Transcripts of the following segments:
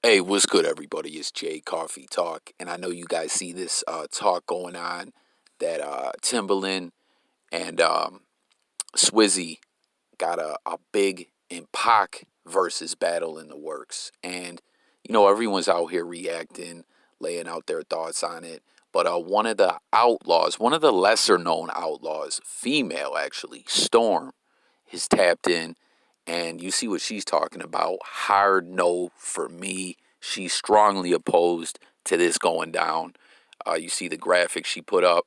Hey, what's good, everybody? It's Jay Coffee Talk, and I know you guys see this talk going on that Timberland and Swizzy got a big and Pac versus battle in the works, and everyone's out here reacting, laying out their thoughts on it. But one of the outlaws, one of the lesser known outlaws, female actually, Storm, is tapped in, and you see what she's talking about. Hard no for me. She's strongly opposed to this going down. You see the graphic she put up.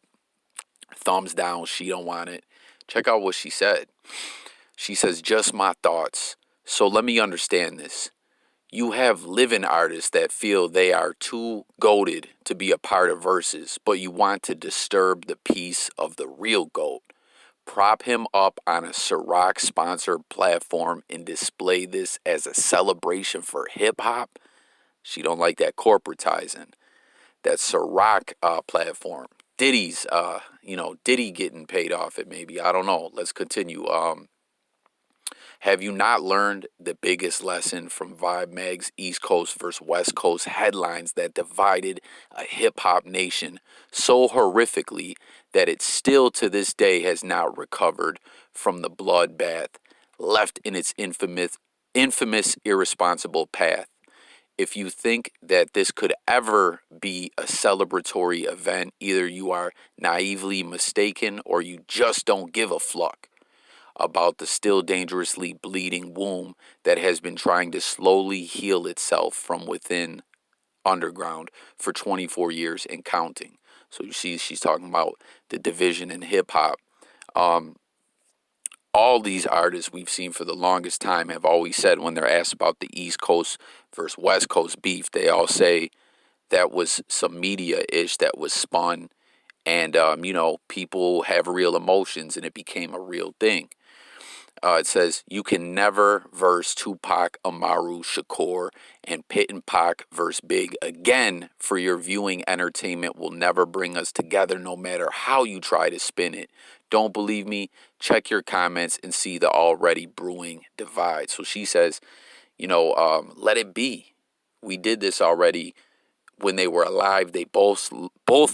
Thumbs down. She don't want it. Check out what she said. She says, just my thoughts. So let me understand this. You have living artists that feel they are too goated to be a part of verses, but you want to disturb the peace of the real goat. Prop him up on a ciroc sponsored platform and display this as a celebration for hip hop. She don't like that corporatizing. That ciroc platform. Diddy's, Diddy getting paid off it maybe. I don't know. Let's continue. Have you not learned the biggest lesson from Vibe Mag's East Coast versus West Coast headlines that divided a hip hop nation so horrifically that it still to this day has not recovered from the bloodbath left in its infamous irresponsible path? If you think that this could ever be a celebratory event, either you are naively mistaken or you just don't give a fuck about the still dangerously bleeding womb that has been trying to slowly heal itself from within underground for 24 years and counting. So you see, she's talking about the division in hip hop. Um, all these artists we've seen for the longest time have always said when they're asked about the East Coast versus West Coast beef, they all say that was some media-ish that was spun, and people have real emotions and it became a real thing. It says, you can never verse Tupac, Amaru, Shakur, and Pit and Pac verse Big again, for your viewing entertainment will never bring us together no matter how you try to spin it. Don't believe me? Check your comments and see the already brewing divide. So she says, let it be. We did this already when they were alive. They both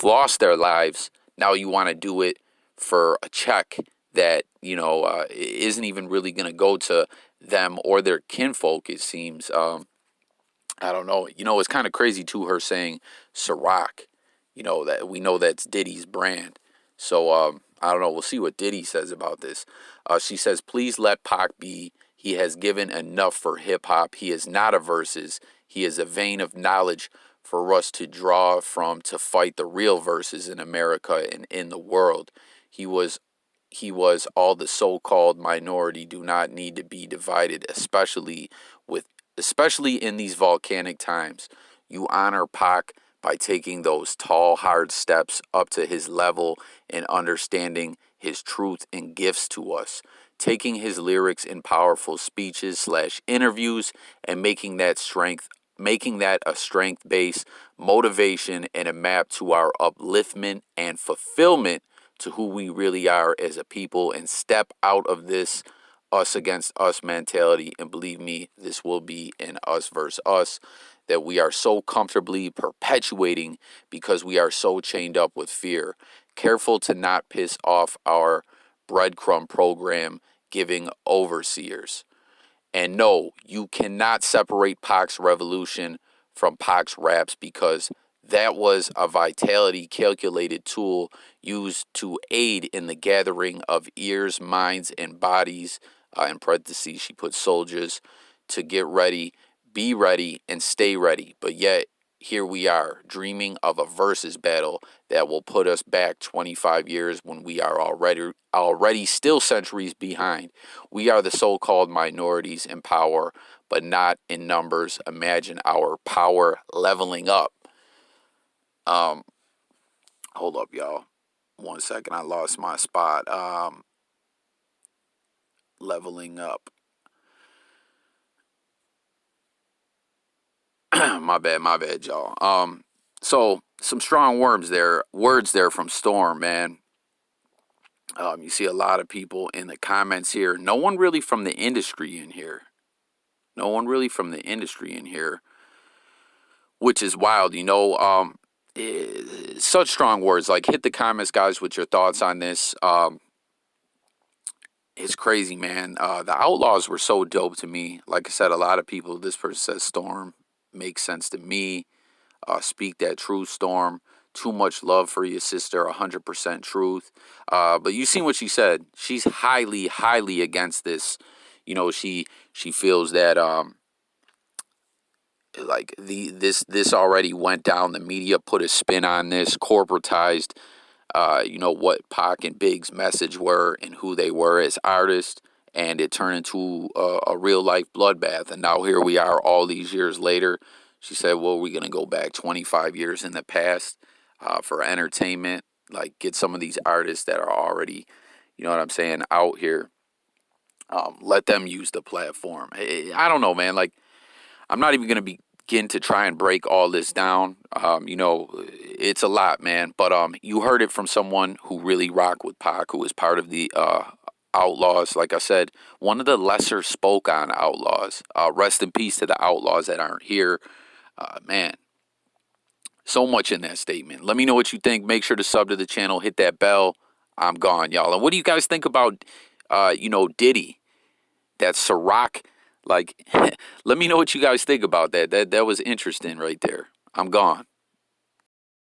lost their lives. Now you want to do it for a check that isn't even really going to go to them or their kinfolk. It seems. I don't know. It's kind of crazy too. Her saying Ciroc. That we know that's Diddy's brand. So I don't know. We'll see what Diddy says about this. She says, please let Pac be. He has given enough for hip hop. He is not a verses. He is a vein of knowledge for us to draw from to fight the real verses in America and in the world. He was all the so-called minority do not need to be divided, especially in these volcanic times. You honor Pac by taking those tall, hard steps up to his level and understanding his truth and gifts to us. Taking his lyrics in powerful speeches slash interviews and making that a strength base, motivation, and a map to our upliftment and fulfillment to who we really are as a people, and step out of this us against us mentality. And believe me, this will be an us versus us that we are so comfortably perpetuating because we are so chained up with fear. Careful to not piss off our breadcrumb program giving overseers. And no, you cannot separate Pac's revolution from Pac's raps, because that was a vitality calculated tool used to aid in the gathering of ears, minds, and bodies. In parentheses, she put soldiers to get ready, be ready, and stay ready. But yet, here we are, dreaming of a versus battle that will put us back 25 years when we are already still centuries behind. We are the so-called minorities in power, but not in numbers. Imagine our power leveling up. Um, Hold up, y'all. 1 second, I lost my spot. Leveling up. My bad, y'all. So some strong words there from Storm, man. You see a lot of people in the comments here. No one really from the industry in here. No one really from the industry in here. which is wild, such strong words. Like, hit the comments, guys, with your thoughts on this. It's crazy, man. The Outlaws were so dope to me. Like I said, a lot of people, this person says Storm makes sense to me. Speak that truth, Storm. Too much love for your sister, 100% truth. But you seen what she said. She's highly, highly against this. She feels that like this already went down. The media put a spin on this, corporatized what Pac and Big's message were and who they were as artists, and it turned into a real life bloodbath. And now here we are all these years later. She said, well, we're going to go back 25 years in the past for entertainment, like get some of these artists that are already, out here. Let them use the platform. I don't know, man. Like, I'm not even going to begin to try and break all this down. It's a lot, man. But you heard it from someone who really rocked with Pac, who was part of the Outlawz. Like I said, one of the lesser spoke on Outlawz. Rest in peace to the Outlaws that aren't here. Man, so much in that statement. Let me know what you think. Make sure to sub to the channel. Hit that bell. I'm gone, y'all. And what do you guys think about, Diddy? That ciroc. Like, let me know what you guys think about that. That was interesting right there. I'm gone.